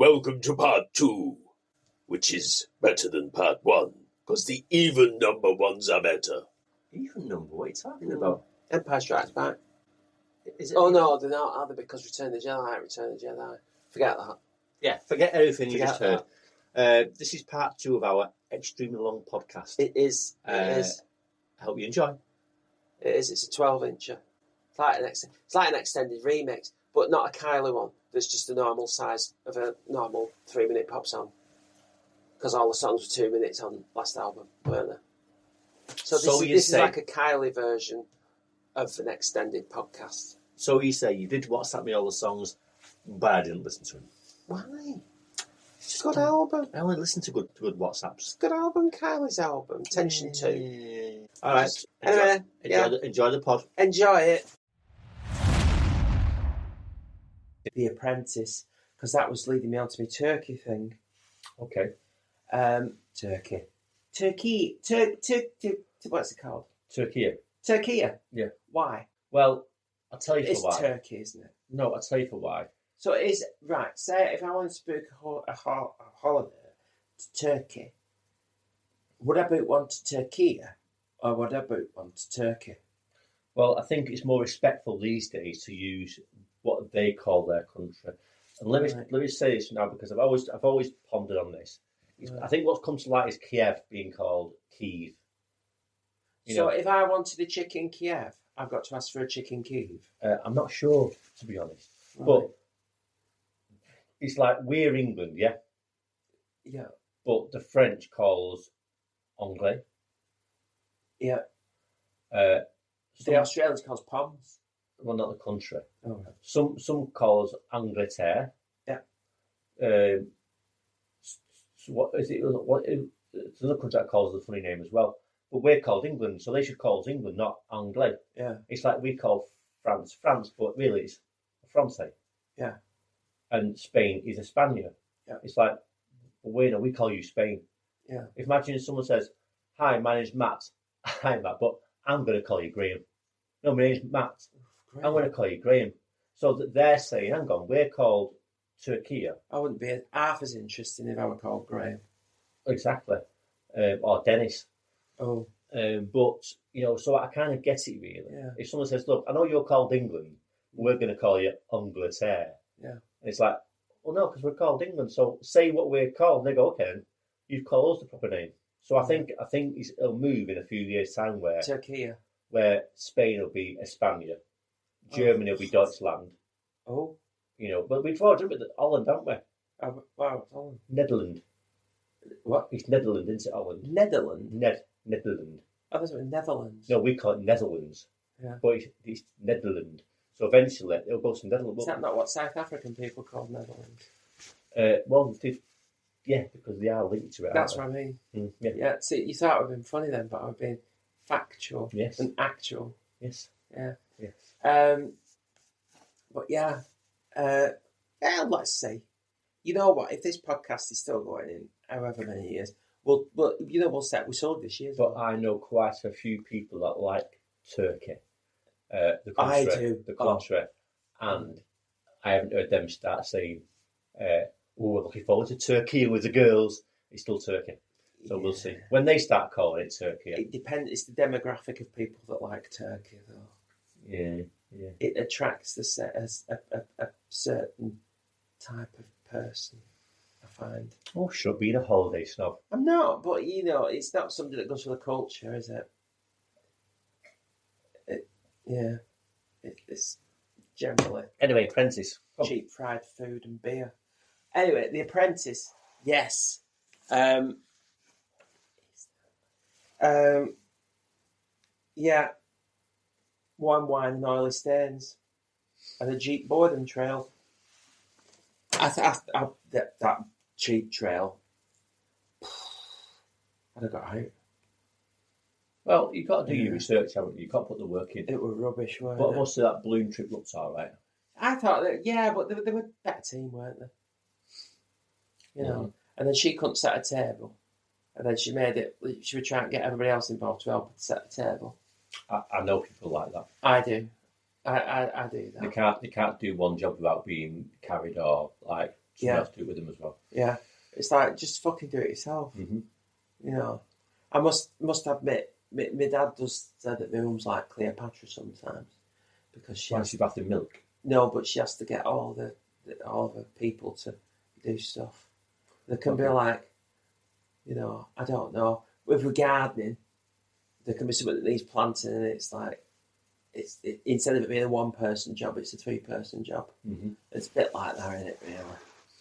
welcome to part 2, which is better than part 1, because the even number ones are better. Even number? What are you talking about? Empire Strikes Back. Is it No, they're not, are they? Because Return of the Jedi. Forget that. Yeah, forget everything you Forget just heard. This is part 2 of our extremely long podcast. It is. It is. I hope you enjoy. It is. It's a 12-incher. It's like an extended remix, but not a Kylie one. That's just the normal size of a normal 3-minute pop song. Because all the songs were 2 minutes on last album, weren't they? So this is like a Kylie version of an extended podcast. So you say you did WhatsApp me all the songs, but I didn't listen to them. Why? It's a good album. I only listen to good WhatsApps. It's a good album, Kylie's album. Tension 2. All right. Enjoy the pod. Enjoy it. The Apprentice, because that was leading me on to my Turkey thing. Okay. Turkey. What's it called? Turkey. Turkey. Yeah. Why? Well, I'll tell you It's for why. Turkey, isn't it? No, I'll tell you for why. So it is, right, say if I want to book a holiday to Turkey, would I book one to Turkey or would I book one to Turkey? Well, I think it's more respectful these days to use what they call their country. And let me say this now, because I've always pondered on this. Right. I think what's come to light is Kiev being called Kyiv. So if I wanted a chicken Kiev, I've got to ask for a chicken Kyiv? I'm not sure, to be honest. Right. But it's like we're England, yeah? Yeah. But the French calls Anglais. Yeah. The Australians calls Poms. Well, not the country. Oh, right. Some calls Angleterre. Yeah. So what is it? It's another country that calls the funny name as well. But we're called England, so they should call us England, not Anglais. Yeah. It's like we call France, but really it's Francais. Yeah. And Spain is España. Yeah. It's like, well, we call you Spain. Yeah. Imagine someone says, "Hi, my name's Matt." Hi, Matt, but I'm going to call you Graham. No, my name's Matt. I'm going to call you Graham. So they're saying, hang on, we're called Turkey. I wouldn't be half as interesting if I were called Graham. Exactly. Or Dennis. Oh. But, so I kind of get it, really. Yeah. If someone says, look, I know you're called England, we're going to call you Angleterre. Yeah. And it's like, well, no, because we're called England, so say what we're called. And they go, okay, you've called us the proper name. So I think it'll move in a few years' time where Spain will be España, Germany will be Deutschland. Oh. But we've already done it with Holland, haven't we? Wow, Holland. Netherlands. What? It's Netherlands, isn't it, Holland? Netherlands? Netherlands. Oh, that's what Netherlands. No, we call it Netherlands. Yeah. But it's Netherlands. So eventually it'll go to Netherlands. Is that not what South African people call Netherlands? Because they are linked to it. That's what I mean. Yeah. See, you thought it would have been funny then, but I would have been factual and actual. Yes. Yeah. Yes. But yeah. Let's see. You know what? If this podcast is still going in however many years, we'll sold this year. But I know quite a few people that like Turkey. The country, I do. The country. And I haven't heard them start saying, we're looking forward to Turkey with the girls. It's still Turkey. So we'll see. When they start calling it Turkey. It depends. It's the demographic of people that like Turkey, though. Yeah. It attracts a certain type of person, I find. Oh, sure, being a holiday snob. I'm not, but it's not something that goes for the culture, is it? It's generally anyway. Apprentice, cheap fried food and beer. Anyway, The Apprentice, yes. Yeah. Wine and oily stains, and a Jeep boredom trail. That cheap trail, I'd have got out. Well, you've got to do your research, haven't you? You've got to put the work in. It was rubbish, weren't But it? most of that balloon trip looked all right. I thought that, but they were a better team, weren't they? And then she couldn't set a table. And then she would try and get everybody else involved to help her set the table. I know people like that. I do. I do that. They can't do one job without being carried or like someone else do it with them as well. Yeah. It's like, just fucking do it yourself. Mm-hmm. You know. I must admit, my dad does say that my mum's like Cleopatra sometimes. Because she has to bath in milk. No, but she has to get all the people to do stuff. There can be like, you know, I don't know. With gardening, there can be something that needs planting, and it's like, instead of it being a one-person job, it's a three-person job. Mm-hmm. It's a bit like that, isn't it, really,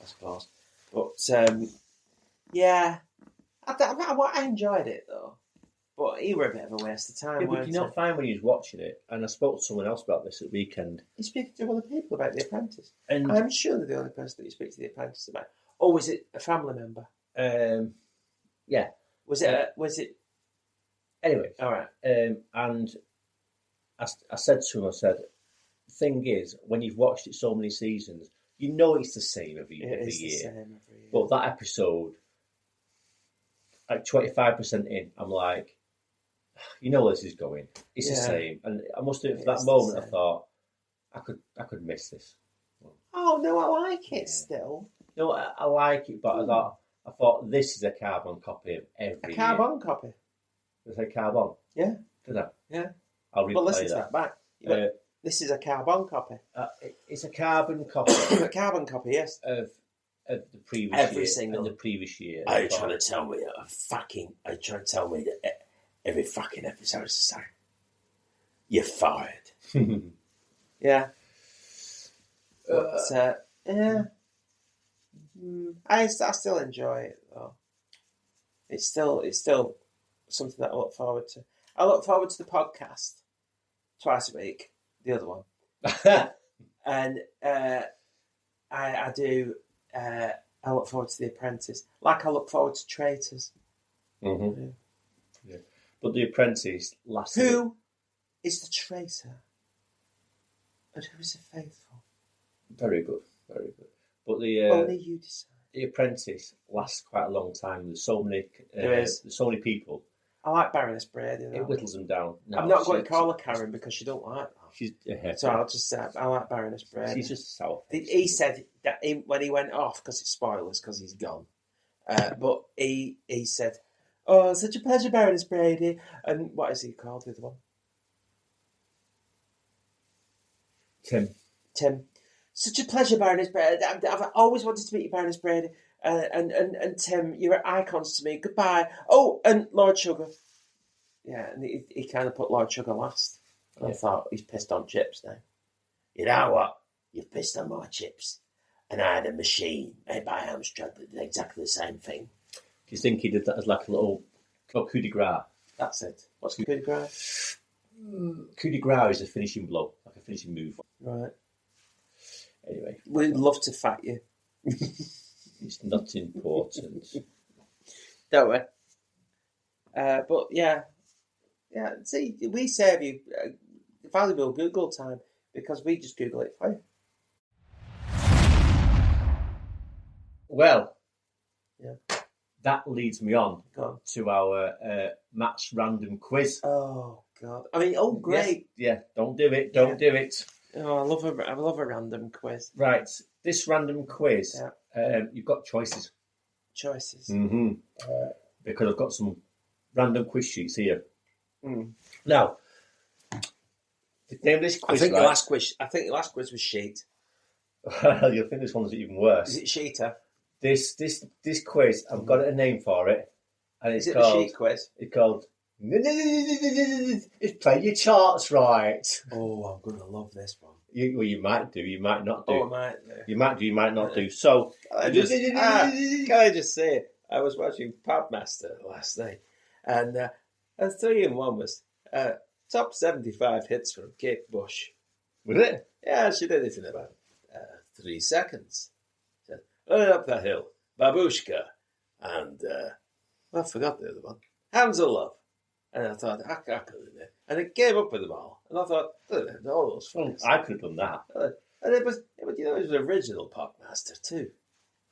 I suppose. But, yeah, I enjoyed it, though. But you were a bit of a waste of time, Yeah, but do you not find when you was watching it, and I spoke to someone else about this at the weekend. You speak to other people about The Apprentice. And I'm sure they're the only person that you speak to The Apprentice about. Or was it a family member? Yeah. Was it... Anyway. All right. And I said to him, the thing is, when you've watched it so many seasons, you know it's the same every year. The same every year. But that episode, like 25% in, I'm like, you know where this is going. It's the same. And I must admit, for that moment, I thought, I could miss this. Oh, no, I like it still. No, I like it, but I thought this is a carbon copy of every A carbon copy? Is it carbon? Yeah. Did I? Yeah. I'll replay But listen to that back. This is a carbon copy. It's a carbon copy. A carbon copy, yes. Of the previous every year. Single. And the previous year. Are you trying to tell me that every fucking episode is the same? You're fired. Yeah. But, yeah. I still enjoy it, though. It's still something that I look forward to. I look forward to the podcast twice a week, the other one. And I do... I look forward to The Apprentice. Like I look forward to Traitors. Mm-hmm. Yeah. But The Apprentice lasted... Who is the traitor? And who is the faithful? Very good. Very good. But only you decide. The Apprentice lasts quite a long time. There's so many... There's so many people. I like Baroness Brady. It whittles them down. No, I'm not going to call her Karen because she don't like that. She's, so I'll just say I like Baroness Brady. She's just sour. He said that when he went off, because it's spoilers, because he's gone. But he said, "Oh, such a pleasure, Baroness Brady." And what is he called? The other one? Tim. Such a pleasure, Baroness Brady. I've always wanted to meet you, Baroness Brady. And Tim, you're icons to me. Goodbye. Oh, and Lord Sugar. Yeah, and he kind of put Lord Sugar last. And I thought, he's pissed on chips now. You know what? You've pissed on my chips. And I had a machine made by Armstrong that did exactly the same thing. Do you think he did that as like a little coup de grace? That's it. What's coup de grace? Coup de grace is a finishing blow, like a finishing move. Right. Anyway. We'd love to fat you. It's not important. Don't we? But yeah. See, we save you valuable Google time because we just Google it for you. Well, yeah, that leads me on to our match random quiz. Oh God! I mean, oh great! Yes, don't do it! Don't do it! Oh, I love a random quiz. Right, this random quiz. You've got choices. Choices. Mm-hmm. Because I've got some random quiz sheets here. Mm. Now, the name of this quiz. I think the last quiz was sheet. You'll think this one's even worse. Is it sheeter? This quiz, I've got a name for it, and it's called. Is it the sheet quiz? It's called. It's play your charts right. Oh, I'm gonna love this one. You might do. You might not do. Oh, I might do. You might do. You might not do. So, can I just say, I was watching Podmaster last night, and 3 in 1 was top 75 hits from Kate Bush. Was it? Yeah, she did it in about 3 seconds. Said, "Running up the hill, Babushka," and I forgot the other one. "Hands of Love." And I thought, I could do it. And it gave up with them all. And I thought, all those funny. I could have done that. And it was original Podmaster too. It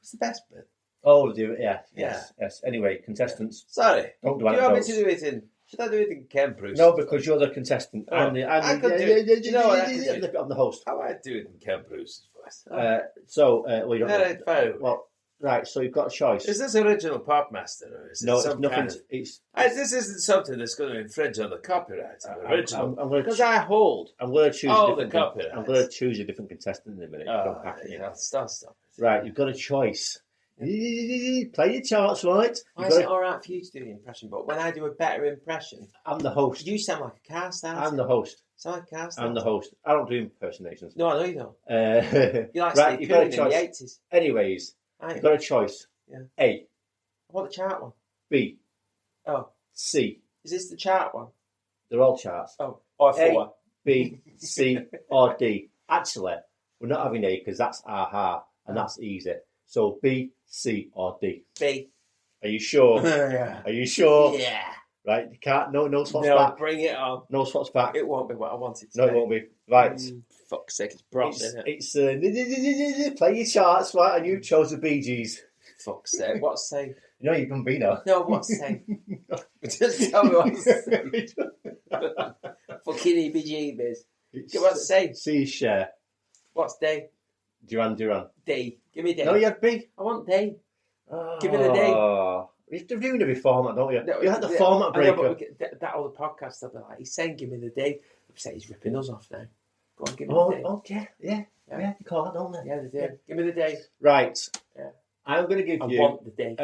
was the best bit. Oh, yes. Anyway, contestants. Sorry. Don't do you want me to do it in? Should I do it in Ken Bruce? No, because you're the contestant. I could do it. You know what I could do? I'm the host. I might do it in Ken Bruce's voice. Well, you don't know. Well, right. So you've got a choice. Is this original Popmaster, or is it no? some It's nothing. kind of... This isn't something that's going to infringe on the copyright of the original. Because I hold. I'm going to choose all the copyright. I'm going to choose a different contestant in a minute. Stop. Right, you've got a choice. Play your charts, right? Why is it all right for you to do the impression? But when I do a better impression, I'm the host. You sound like a car starter. I'm the host. Sound like a car starter. I'm the host. I don't do impersonations. No, I know you don't. You like right, you've got a choice. In the 80s. Anyways, you've got a choice. Yeah. A. I want the chart one. B. Oh. C. Is this the chart one? They're all charts. Oh. Or four. A, B, C, or D. Actually, we're not having A because that's aha, and that's easy. So B, C, or D. B. Are you sure? Yeah. Are you sure? Yeah. Right, you can't. No swaps back. Bring it on. No swaps back. It won't be what I wanted to No, be. it won't be. Right. Fuck's sake, it's bros, isn't it? It's play your charts, right? And you chose the Bee Gees. Fuck's sake. What's say? You know you can be now. No, what's say? Just tell me what's say. Fucking EBGBs. What's say? C share. What's D? Duran. D. Give me D. No, you had B. I want D. Give me the D. You're doing every format, don't you? No, you had the format breaker. Know, that other podcast, I'll be like, he's saying, give me the D. I'm saying he's ripping us off now. Go on, give me the D. Oh, yeah. You call that, don't they? Yeah, they do. Yeah. Give me the D. Right. Yeah. I'm going to give you... I want the D.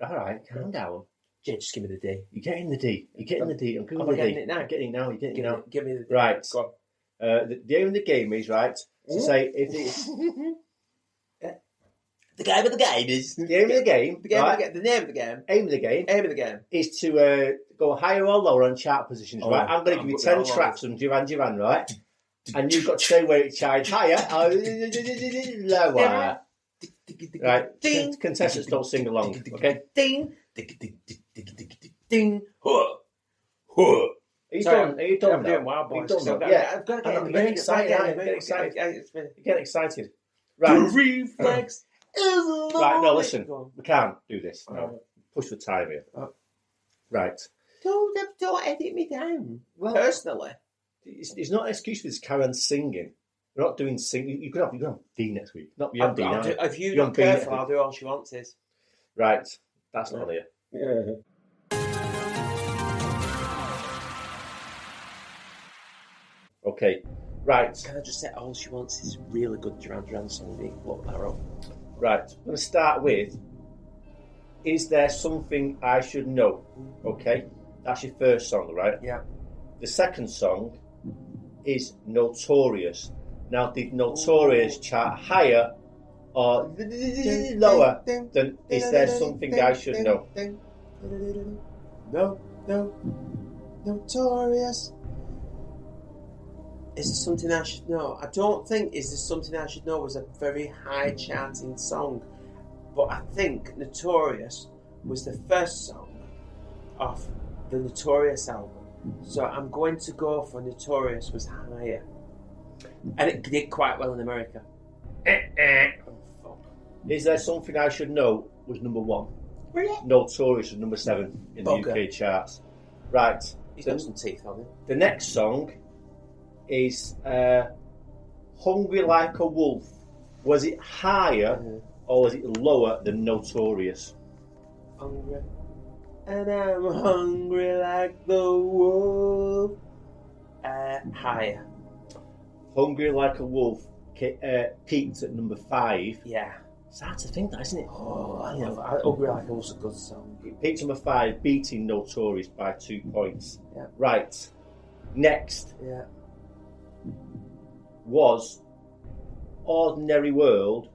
All right, calm down. Yeah, just give me the D. You're getting the D. I'm getting it now? I'm getting it now. You're getting it now. Give me the D. Right. Go on. The aim of the game is, right, to say if it's... The game of the game is... The aim of the game... The name of the game. Aim of the game... Aim of the game. Is to go higher or lower on chart positions, right? I'm going to give you 10 tracks from Duran, right? And you've got to say where it charged higher or lower. Right, contestants don't sing along, okay? Ding, ding, Are you done? I'm doing Wild Boys. Yeah, I've got to get excited. Get excited. Right. The reflex is right, no, listen. We can't do this. No. Push the time here. Right. Don't edit me down. Well, personally. It's not an excuse for this Karen singing. We're not doing singing. You could have D next week. Not beyond D now. If you're not careful, I'll do all she wants is. Right. That's not here. Yeah. Okay. Right. Can I just say all she wants is really good Duran song? Look that up. Right. I'm going to start with, is there something I should know? Okay. That's your first song, right? Yeah. The second song is Notorious. Now, did Notorious chart higher or lower than Is There Something I Should Know? No. Notorious. Is There Something I Should Know? I don't think Is There Something I Should Know was a very high charting song. But I think Notorious was the first song off the Notorious album. So I'm going to go for Notorious was higher. And it did quite well in America. Oh, fuck. Is There Something I Should Know was number 1. Really? Notorious was number 7 in the UK charts. Right. He's got some teeth on him. The next song is Hungry Like a Wolf. Was it higher or was it lower than Notorious? Hungry. And I'm hungry like the wolf. Higher. Hungry Like a Wolf peaked at number 5. Yeah. It's hard to think that, isn't it? Oh, I love it. Hungry Like a Wolf's a good song. It peaked number 5, beating Notorious by 2 points. Yeah. Right. Next. Yeah. Was Ordinary World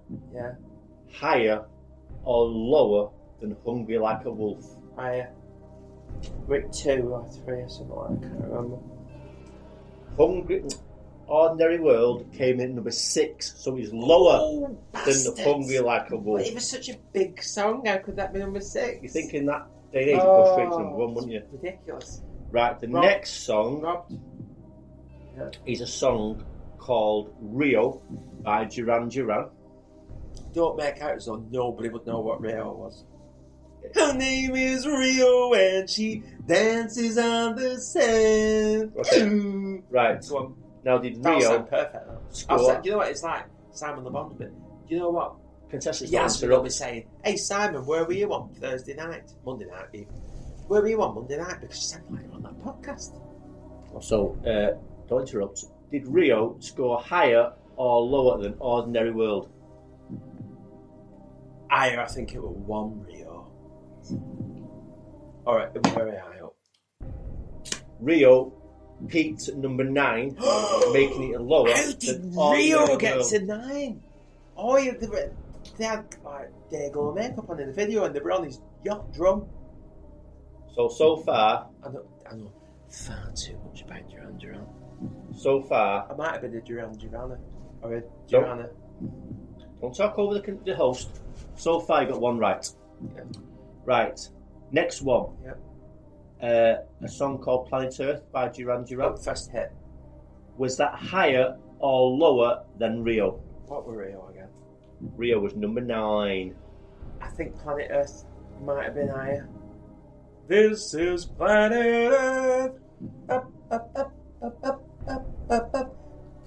higher or lower than Hungry Like a Wolf? Higher. We're 2 or 3 or something like that, I can't remember. Ordinary World came in number 6, so it was lower than Hungry Like a Wolf. But it was such a big song, how could that be number 6? You think in that day and age, it'd go straight to number 1, wouldn't you? Ridiculous. Right, the next song is a song called Rio by Duran. Don't make out as though nobody would know what Rio was. Her name is Rio and she dances on the sand. Okay. Right. Go on. Now did That'll Rio sound perfect though. score? You know what it's like Simon Le Bon's been. Do you know what? Contestants Yasmin will be saying, "Hey Simon, where were you on Monday night even? Where were you on Monday night? Because you said why you're on that podcast." So, don't interrupt. Did Rio score higher or lower than Ordinary World? Higher, I think it was 1 Rio. All right, it was very high up. Rio peaked at number 9, making it lower. How did Ordinary Rio get World. to 9? Oh, they had like Dago makeup on in the video, and they were on his yacht drum. So far, I know far too much about Duran Duran. So far, I might have been a Duran Durana or a Durana. Don't talk over the host. So far, you got 1 right. Yeah. Right. Next one. Yeah. A song called Planet Earth by Duran Duran. First hit. Was that higher or lower than Rio? What were Rio again? Rio was number 9. I think Planet Earth might have been higher. This is Planet Earth. Up, up, up, up, up, up, up, up.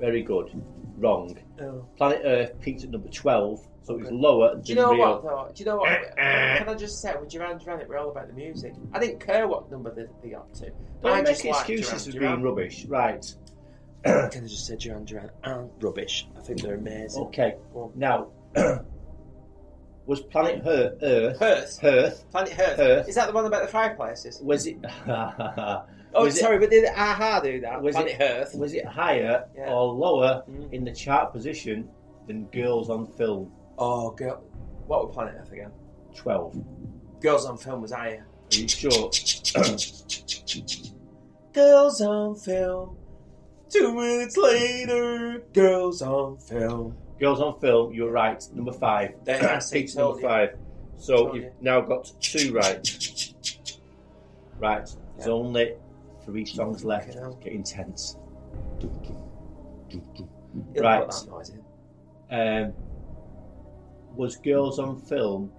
Very good. Wrong. Oh. Planet Earth peaked at number 12, so it was lower than Do you know Rio. what, though? Do you know what? Can I just say, with Duran Duran, it were all about the music. I didn't care what number they got to. Don't make excuses for being rubbish. Right. Can I just say Duran Duran aren't rubbish? I think they're amazing. Okay. Now, was Planet Earth? Planet Earth. Is that the one about the fireplaces? Was it? Sorry, but did AHA do that? Planet Earth. Was it higher or lower in the chart position than Girls on Film? Oh, girl. What was Planet Earth again? 12. Girls on Film was higher. Are you sure? Girls on Film. 2 minutes later, Girls on Film. Girls on Film, you're right. Number 5. Peaked number 5. So you've now got 2 right. Right. There's only 3 songs left. It's getting tense. Right. Put that noise in. Was Girls on Film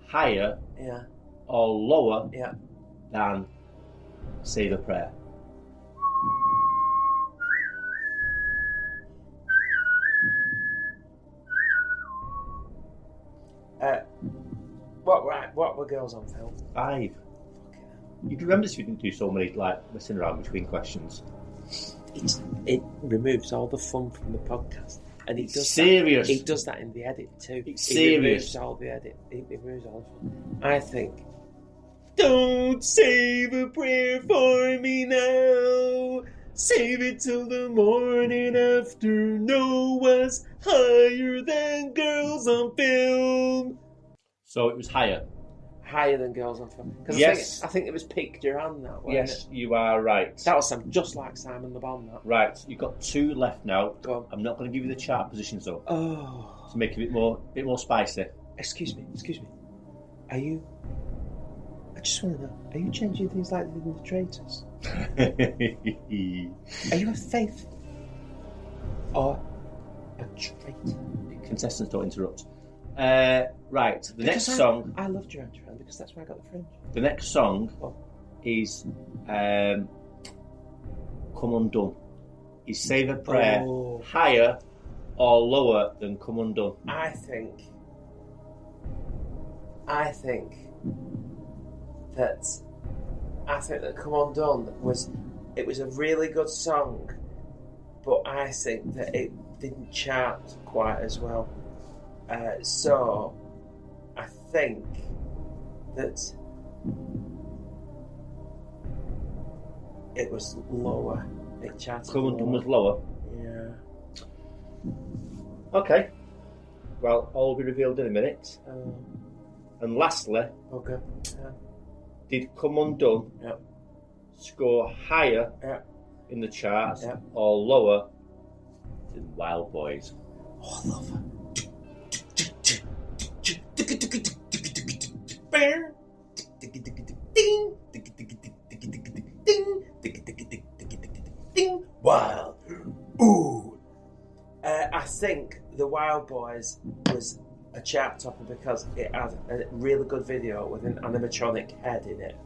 higher or lower than Save a Prayer? What were Girls on Film? 5. You'd remember this if you didn't do so many messing around between questions. It removes all the fun from the podcast, and it does serious. It does that in the edit too. It's serious. It removes all the fun. I think. Don't save a prayer for me now. Save it till the morning after. Noah's higher than Girls on Film. So it was higher. Higher than Girls on Film. Yes. I think it was peak Duran that way. Yes, you are right. That was just like Simon Le Bon. That. Right, you've got 2 left now. Go on. I'm not going to give you the chart positions though. Oh. To make it a bit more spicy. Excuse me. Are you? I just want to know. Are you changing things like they did in the Traitors? Are you a faithful or a traitor? Contestants, don't interrupt. Right, the next song. I love Duran Duran because that's where I got the fringe. The next song is Come Undone. Is Save a Prayer higher or lower than Come Undone? I think that Come Undone was a really good song, but I think that it didn't chart quite as well. So I think that it was lower. It charted. Come Undone was lower. Yeah. Okay. Well, all will be revealed in a minute. And lastly, did Come Undone score higher in the charts or lower than Wild Boys? Oh, I love her. Wild. Ooh. I think the Wild Boys was a chart topper because it had a really good video with an animatronic head in it,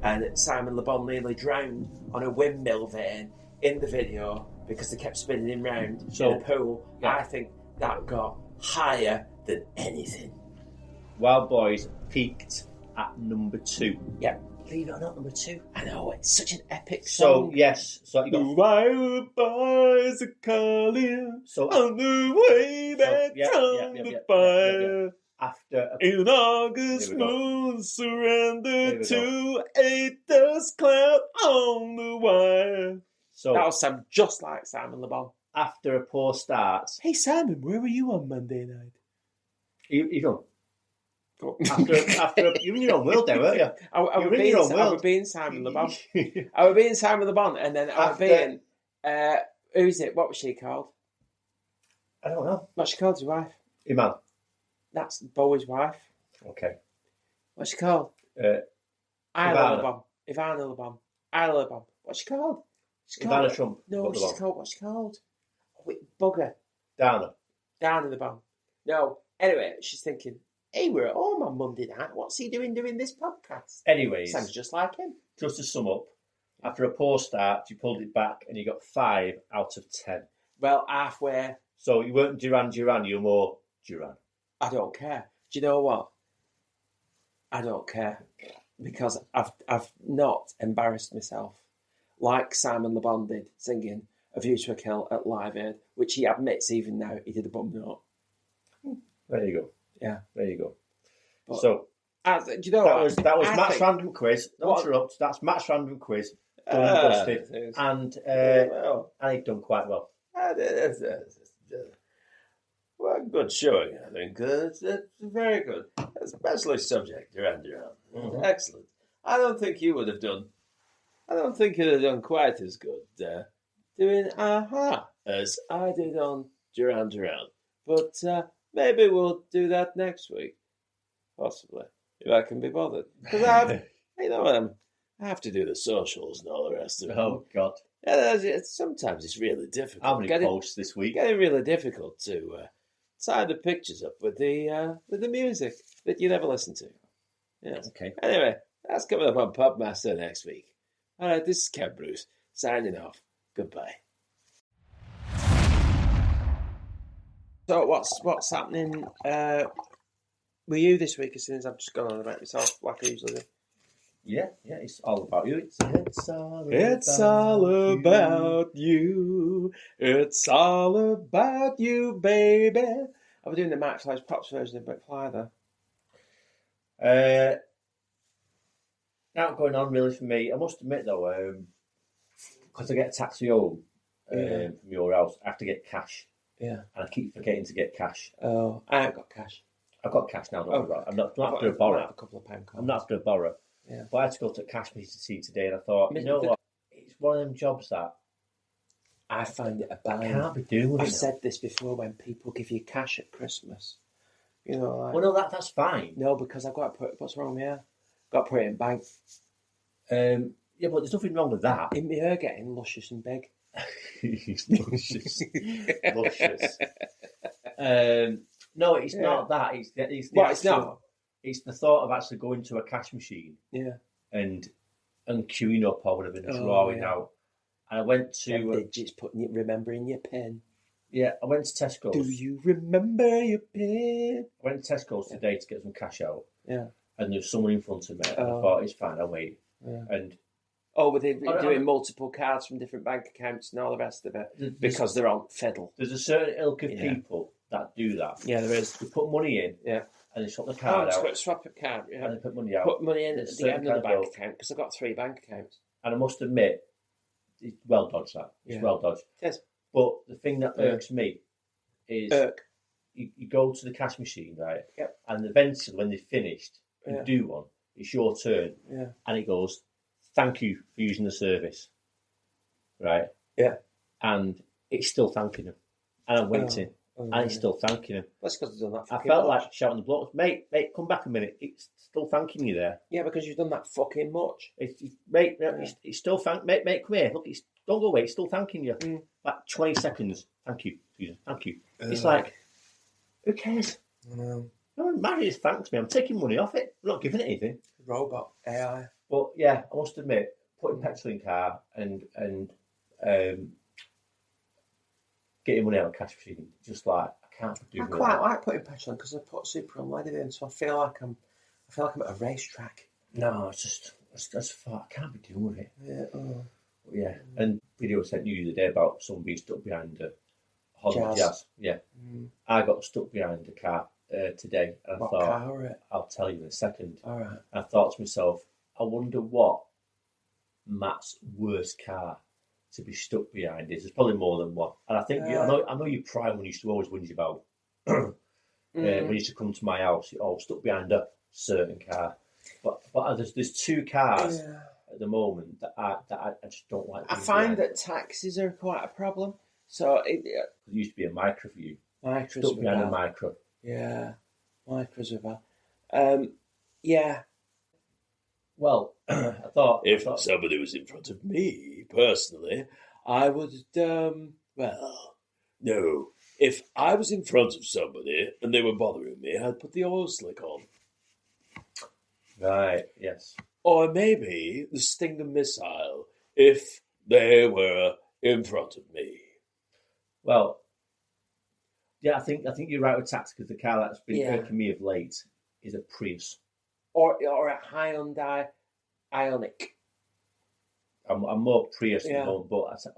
and Simon Le Bon nearly drowned on a windmill vane in the video because they kept spinning him round in a pool. I think that got higher than anything. Wild Boys peaked at number 2. Yeah. Believe it or not, number 2. I know, it's such an epic song. So, yes. So you got... The Wild Boys are calling on the way back from the fire. After in August moon, surrender to a dust cloud on the wire. So that was just like Simon Le Bon. After a poor start. Hey Simon, where were you on Monday night? You know. After you were in your own world there, weren't you? I was being Simon Le Bon. I was being Simon Le Bon, and then I was being who's it? What was she called? I don't know. What's she called? Your wife? Iman. That's Bowie's wife. Okay. What's she called? Ivana Le Bon. Ivana Le Bon. Isla Le Bon. What's she called? Ivana Trump. No, she's called. What's she called? Bugger. Dana Le Bon. No. Anyway, she's thinking, hey, we're at home on Monday night. What's he doing this podcast? Anyways. Sounds just like him. Just to sum up, after a poor start, you pulled it back and you got 5 out of 10. Well, halfway. So you weren't Duran, you were more Duran. I don't care. Do you know what? I don't care. Because I've not embarrassed myself like Simon Le Bon did singing A View to a Kill at Live Aid, which he admits even now he did a bum note. There you go. Yeah. There you go. But so do you know that was Matt's random quiz. Don't interrupt. That's Matt's random quiz. Done and dusted. And he's done quite well. Well, good showing, I think. It's very good. Especially subject, Duran Duran. Mm-hmm. Excellent. I don't think you'd have done quite as good doing Aha as I did on Duran Duran. But maybe we'll do that next week. Possibly. If I can be bothered. Because I have to do the socials and all the rest of it. Oh, God. Yeah, sometimes it's really difficult. How many posts this week? Getting really difficult to tie the pictures up with the music that you never listen to. Yes. Okay. Anyway, that's coming up on Popmaster next week. All right, this is Kev Bruce signing off. Goodbye. So what's happening with you this week? As soon as I've just gone on about myself, like I usually do. Yeah, it's all about you. It's all about you. It's all about you, baby. Are we doing the Matt Fly's Pops version of McFly there? Not going on really for me. I must admit though, because I get a taxi home from your house, I have to get cash. Yeah. And I keep forgetting to get cash. Oh, I ain't got cash. I've got cash now, don't worry. I'm not after a borrow. A couple of pound coins. I'm not after a borrow. Yeah. But I had to go to cash me to see today, and I thought, you know what? It's one of them jobs that I find it a bind. I can't be doing. I've said this before. When people give you cash at Christmas, you know. Like, well, no, that's fine. No, because I've got to put. What's wrong with you? Got to put it in bank. Yeah, but there's nothing wrong with that. In my hair getting luscious and big. Luscious. No, it's not that. It's not. It's the thought of actually going to a cash machine, and queuing up or whatever, and drawing out. And I went to digits, remembering your pen. Yeah, I went to Tesco's. Do you remember your pen? I went to Tesco's today to get some cash out. Yeah, and there was someone in front of me. And I thought it's fine, I'll wait. Yeah. And were they doing multiple cards from different bank accounts and all the rest of it because they're on fiddle? There's a certain ilk of people that do that. Yeah, there is. They put money in. Yeah. And they swap the card out. Swap a card, yeah. And they put money out. Put money in at the end of the bank account, because I've got 3 bank accounts. And I must admit, it's well dodged, that. It's well dodged. Yes. But the thing that irks me is you go to the cash machine, right? Yep. And eventually, when they've finished, you do one, it's your turn. Yeah. And it goes, thank you for using the service. Right? Yeah. And it's still thanking them. And I'm waiting. And it's still thanking him. That's because I've done that. I felt like shouting the blocks, mate, come back a minute. It's still thanking you there. Yeah, because you've done that fucking much. It's still mate, come here. Look, don't go away. It's still thanking you. Like 20 seconds. Thank you. Thank you. It's like, who cares? No one matters. Thanks me. I'm taking money off it. I'm not giving it anything. Robot AI. But yeah, I must admit, putting petrol in car and getting money out of cash machine, just like, I can't do I with quite that. like putting petrol in because I put super unleaded in, so I feel like I'm at a racetrack. No, it's just that's far. I can't be doing with it. Yeah. Oh. Yeah, and video sent you the other day about someone being stuck behind a Honda Jazz. Yeah, I got stuck behind a car today, and I What thought, car were it? I'll tell you in a second. All right. I thought to myself, I wonder what Matt's worst car to be stuck behind is. There's probably more than one, and I think I know you prime when you used to always whinge about when you used to come to my house, you're all stuck behind a certain car, but there's two cars. Yeah. At the moment, that I just don't like. I find that taxis are quite a problem. So it used to be a micro for you. Micros Stuck behind a bad. micro. Yeah, micros are bad. Yeah. Well, I thought if somebody was in front of me personally, I would. Well, no. If I was in front of somebody and they were bothering me, I'd put the oil slick on. Right. Yes. Or maybe the Stinger missile if they were in front of me. Well, yeah, I think you're right with tax because the car that's been irking me of late is a Prius. Or a Hyundai Ioniq. I'm more Prius than home, but I said,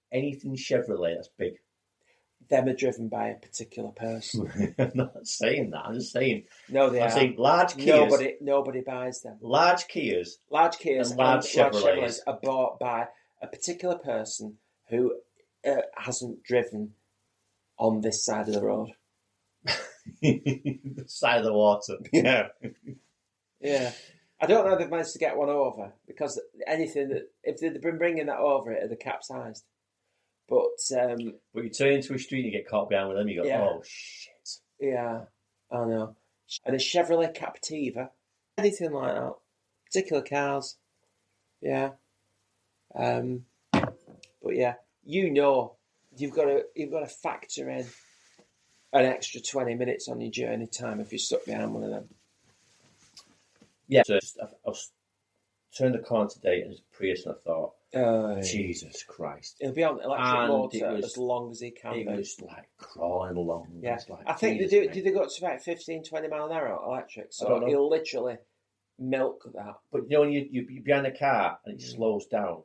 anything Chevrolet that's big. Them are driven by a particular person. I'm not saying that. I'm just saying. No, they are. I'm saying large Kias. Nobody buys them. Large Kias. Large Kias and large Chevrolets are bought by a particular person who hasn't driven on this side of the road. The side of the water. Yeah. Yeah. I don't know if they've managed to get one over because anything that, if they'd been bringing that over, it'd have capsized. But you turn into a street and you get caught behind with them, you go, oh shit. Yeah, I know. And a Chevrolet Captiva, anything like that. Particular cars. Yeah. But yeah, you've got to factor in an extra 20 minutes on your journey time if you're stuck behind one of them. Yeah, so I was turned the corner today and it's a Prius and I thought, Jesus Christ. He'll be on electric motor as long as he can. It was like crawling along. Yeah. Like, I think they do go up to about 15, 20 mile an hour electric, so he'll literally milk that. But you know when you're behind a car and it slows down,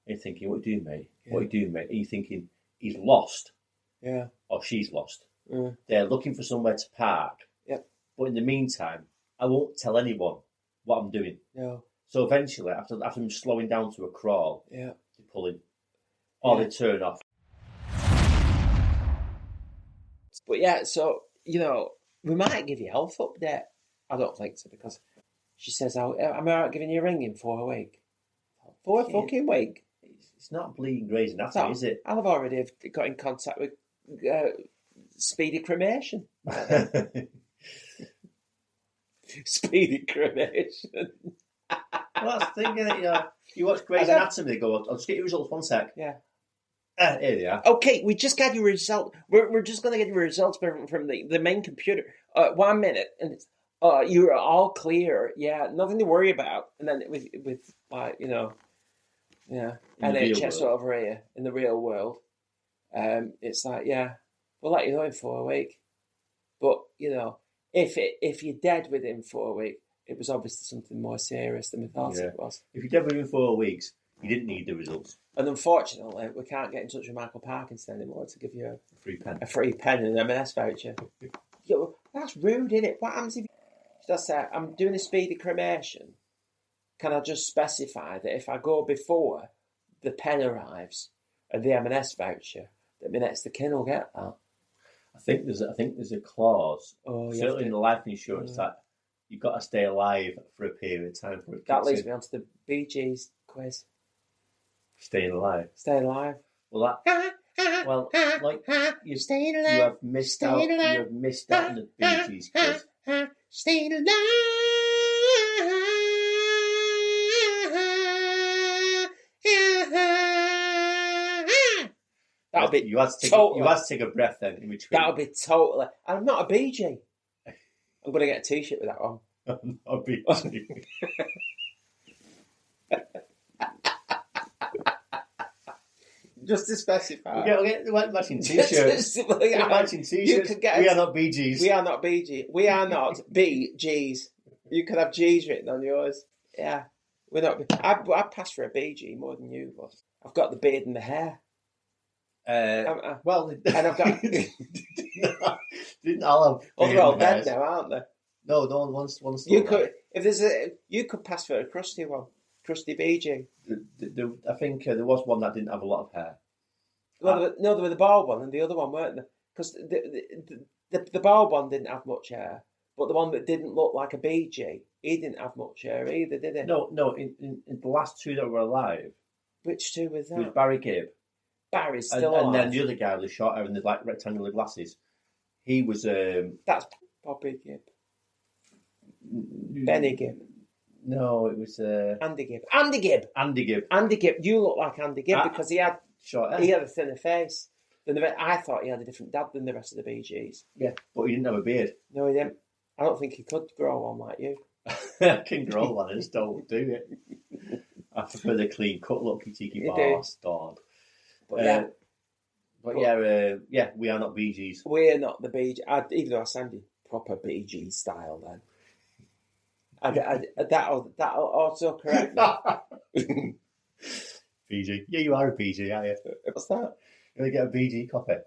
and you're thinking, what are you doing, mate? Yeah. What are you doing, mate? Are you thinking he's lost? Yeah. Or she's lost? Mm. They're looking for somewhere to park. Yep. But in the meantime, I won't tell anyone what I'm doing. No. So eventually, after them slowing down to a crawl, they pull in. Or they turn off. But yeah, so, we might give you a health update. I don't think so, because she says, am I alright giving you a ring in for a week? For a fucking week? It's not bleeding Grey's Anatomy, is it? I'll have already got in contact with Speedy Cremation. Speedy Cremation. Well, that's the thing, isn't it? You watch Grey's Anatomy, they go, I'll just get your results 1 sec. Yeah. Here they are. Okay, we just got your result. We're just going to get your results from the main computer. 1 minute, and it's, you're all clear. Yeah, nothing to worry about. And then with NHS over here in the real world, it's like, we'll let you know in 4 weeks. But if you're dead within 4 weeks, it was obviously something more serious than we thought it was. If you're dead within 4 weeks, you didn't need the results. And unfortunately, we can't get in touch with Michael Parkinson anymore to give you a free pen and an M&S voucher. That's rude, isn't it? What happens if I say, I'm doing a speedy cremation? Can I just specify that if I go before the pen arrives and the M&S voucher, that my next of kin will get that? I think there's a clause, certainly in the life insurance, that you've got to stay alive for a period of time for it. That leads me on to the Bee Gees quiz. Staying alive. Stay alive. Well, staying alive. You have missed out. You have missed out on the Bee Gees quiz. Staying alive. That'll be you had to take a breath then in between. That'll be totally. I'm not a Bee Gee. I'm going to get a T-shirt with that one. I'm not a Bee Gee. Just to specify. We'll get matching t-shirts. Matching t-shirts. We are not BGs. We are not BG. We are not BGs. You could have G's written on yours. Yeah. We're not. I pass for a BG more than you was. I've got the beard and the hair. Well, and I've got. Didn't all have? Oh, they're all dead now, aren't they? No one wants. You could, if there's you could pass for a crusty one, crusty BG. I think there was one that didn't have a lot of hair. Well, there were the bald one and the other one, weren't there? Because the bald one didn't have much hair, but the one that didn't look like a BG, he didn't have much hair either, did he? No. In the last two that were alive. Which two was that? It was Barry Gibb. Barry's still alive. And then the other guy with the short hair and the rectangular glasses. He was. That's Bobby Gibb. Benny Gibb. No, it was Andy Gibb. Andy Gibb. Andy Gibb. Andy Gibb. You look like Andy Gibb because he had short hair. He had a thinner face. I thought he had a different dad than the rest of the BGs. Yeah, but he didn't have a beard. No, he didn't. I don't think he could grow one like you. I can grow one, I just don't do it. I prefer the clean cut look, you cheeky bastard. But yeah, we are not BGs. We're not the BG. Even though I sounded proper BG style then. That'll also correct me. BG. Yeah, you are a BG, aren't you? What's that? You're going to get a BG coffee.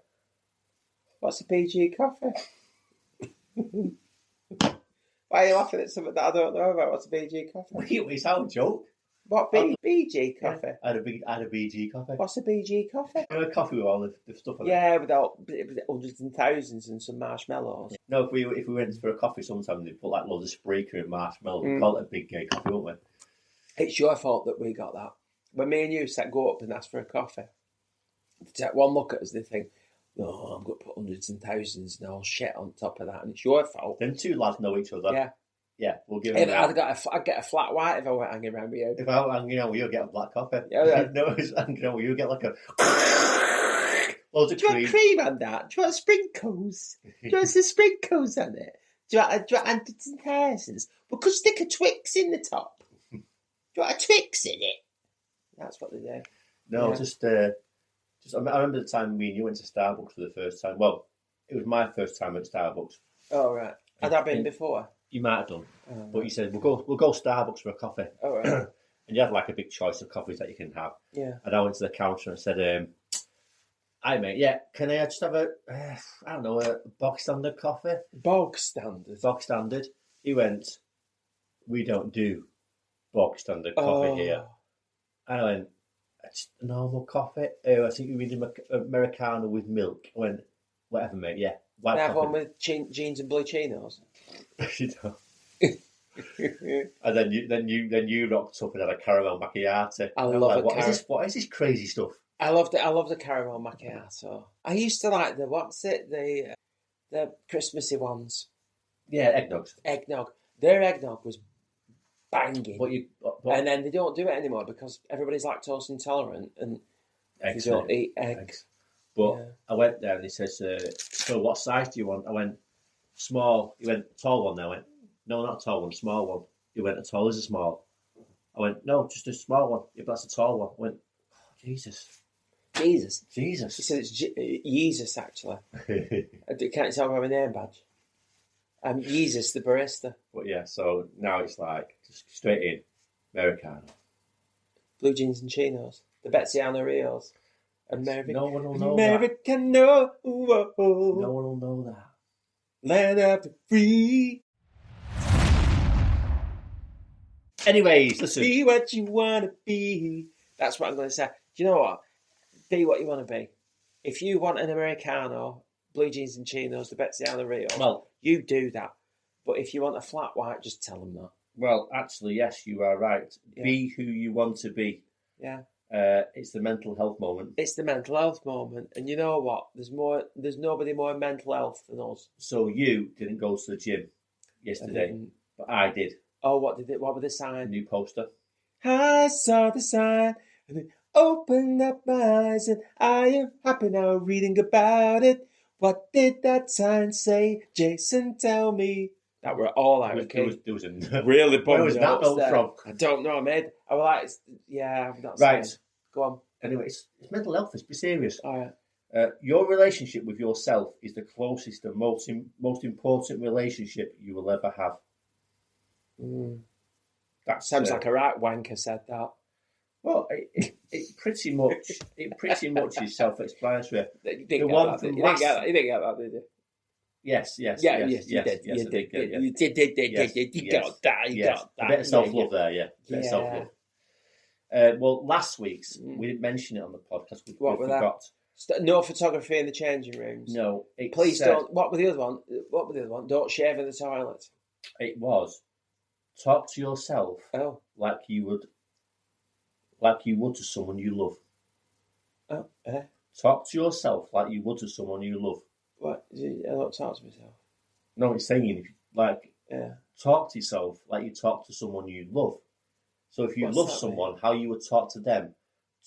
What's a BG coffee? Why are you laughing at something that I don't know about? What's a BG coffee? It's our joke. What, BG coffee? Yeah, I had a BG coffee. What's a BG coffee? You know, a coffee with all the stuff on it? Yeah, with hundreds and thousands and some marshmallows. No, if we went for a coffee sometime, they'd put like loads of Spreaker and marshmallows. We'd call it a big gay coffee, wouldn't we? It's your fault that we got that. When me and you go up and ask for a coffee, they take one look at us, they think, no, I'm going to put hundreds and thousands and all shit on top of that, and it's your fault. Them two lads know each other. Yeah. Yeah, we'll give them that. I'd get a flat white if I went hanging around with you. If I went hanging out with you, I'd get a black coffee. Yeah. No, it's hanging out with you, get like a... loads of cream. cream. Do you want cream on that? Do you want sprinkles? Do you want some sprinkles on it? Do you want hundreds and thousands? We could stick a Twix in the top. Do you want a Twix in it? That's what they do. No, yeah. I remember the time me and you went to Starbucks for the first time. Well, it was my first time at Starbucks. Oh, right. Had I been before? You might have done. But you said, we'll go Starbucks for a coffee. Oh, right. And you have like a big choice of coffees that you can have. Yeah. And I went to the counter and I said, hi mate, yeah, can I just have a bog standard coffee? Bog standard? Bog standard. He went, we don't do bog standard coffee here. And I went, it's a normal coffee. I think you mean Americano with milk. I went, whatever mate, yeah. Can I have one with jeans and blue chinos? You know. And then you rocked up and had a caramel macchiato. I love it. What is this crazy stuff? I love the caramel macchiato. I used to like the Christmassy ones. Yeah, eggnogs. Eggnog. Their eggnog was banging. But and then they don't do it anymore because everybody's lactose intolerant and they don't eat eggs. But yeah. I went there and he says, so what size do you want? I went, small. He went, tall one. I went, no, not a tall one, small one. He went, a tall is a small. I went, no, just a small one. Yeah, but that's a tall one. I went, oh, Jesus. He said it's Jesus, actually. Can't tell by my name badge. I'm Jesus, the barista. But yeah, so now it's like, just straight in, Americano. Blue jeans and chinos. The Betsy Anna Rios. No one will know Americano. that. No one will know that. Land of the free. Anyways, listen. Be what you want to be. That's what I'm going to say. Do you know what? Be what you want to be. If you want an Americano, blue jeans and chinos, the Betsy Anna Rio, well, you do that. But if you want a flat white, just tell them that. Well, actually, yes, you are right. Yeah. Be who you want to be. Yeah. It's the mental health moment. It's the mental health moment. And you know what? There's nobody more mental health than us. So you didn't go to the gym yesterday, but I did. Oh, what were the signs? New poster. I saw the sign and it opened up my eyes and I am happy now reading about it. What did that sign say? Jason, tell me. That were all I was There was a really bummed. Where was that note from? I don't know, mate. I was like, yeah, I'm not right. saying. Go on. Anyway, it's mental health. Let's be serious. All right. Your relationship with yourself is the closest and most important relationship you will ever have. That sounds like a right wanker said that. Well, it pretty much is self-explanatory. You didn't get that, did you? Yes, you did. You got that. A bit of self-love there, yeah. A bit of self-love. Well, last week's, we didn't mention it on the podcast. We forgot. No photography in the changing rooms. No. Please don't. What was the other one? Don't shave in the toilet. It was talk to yourself like you would to someone you love. Talk to yourself like you would to someone you love. What? I don't talk to myself. No, it's saying talk to yourself like you talk to someone you love. So if you love someone, how you would talk to them,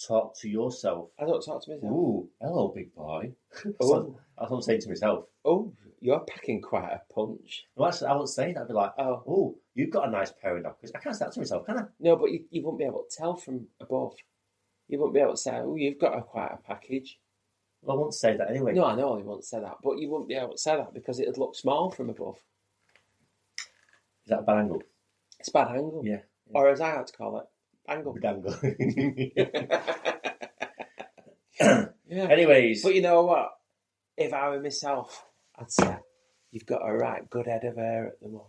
talk to yourself. I don't talk to myself. Ooh, hello, big boy. That's what I'm saying to myself. Oh, you're packing quite a punch. No, actually, I wouldn't say that. I'd be like, oh, you've got a nice pair of knuckles. I can't say that to myself, can I? No, but you wouldn't be able to tell from above. You wouldn't be able to say, oh, you've got quite a package. Well, I wouldn't say that anyway. No, I know you wouldn't say that, but you wouldn't be able to say that because it'd look small from above. Is that a bad angle? It's a bad angle. Yeah. Or as I like to call it, angle. Angle. Yeah. Anyways. But you know what? If I were myself, I'd say, you've got a right good head of hair at the moment.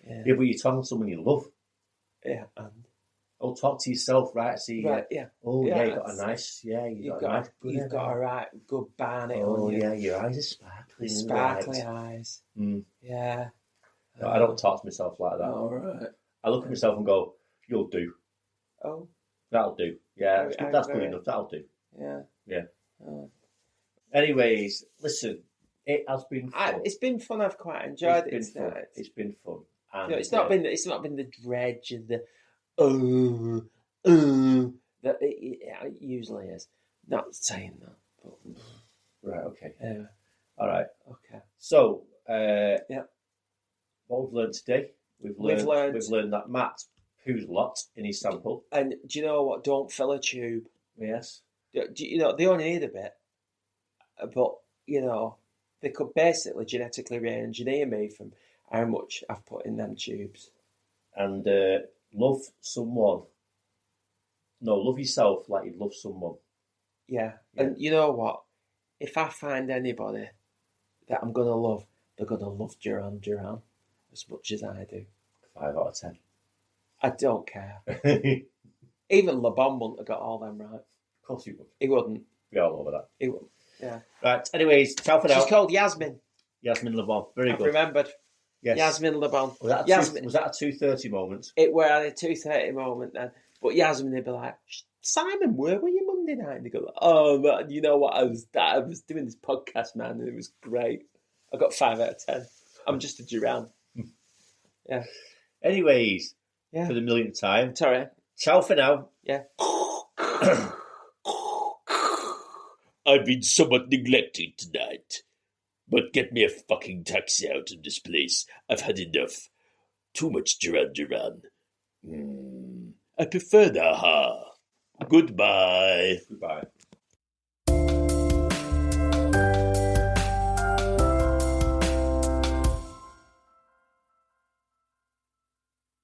Yeah, but you're talking to someone you love. Yeah, and? Oh, talk to yourself, right? See, right, yeah. Oh, yeah, you've got a nice, you've got a right good barnet on you. Oh, yeah, your eyes are sparkling. Sparkly eyes. Mm. Yeah. No, I don't talk to myself like that. All right. I look at myself and go, you'll do. Oh. That'll do. Yeah, that's good enough. That'll do. Yeah. Yeah. Oh. Anyways, listen, it has been fun. It's been fun. I've quite enjoyed it. It's been fun. And, it's not been the dredge and the that it usually is. Not saying that, but right. Okay. Yeah. All right. Okay. So, what we've learned today, we've learned that Matt poos a lot in his sample. And do you know what? Don't fill a tube. Yes. You know, they only need a bit, but you know, they could basically genetically re-engineer me from how much I've put in them tubes. And love someone. No, love yourself like you'd love someone. Yeah. And you know what? If I find anybody that I'm going to love, they're going to love Duran Duran as much as I do. 5 out of 10. I don't care. Even Le Bon wouldn't have got all them right. Of course he would. He wouldn't. We all over that. He wouldn't. Yeah. Right. Anyways, ciao for now. She's called Yasmin. Yasmin Le Bon. Very I've good. remembered. Yes. Yasmin Le Bon. Was that a 2:30 moment? It were a 2:30 moment then. But Yasmin would be like, Simon, where were you Monday night? And they go, oh, man, you know what? I was doing this podcast, man, and it was great. I got 5 out of 10. I'm just a Duran. Yeah. Anyways, for the millionth time. Sorry. Ciao for now. Yeah. I've been somewhat neglected tonight. But get me a fucking taxi out of this place. I've had enough. Too much Duran Duran. I prefer the ha. Goodbye. Goodbye.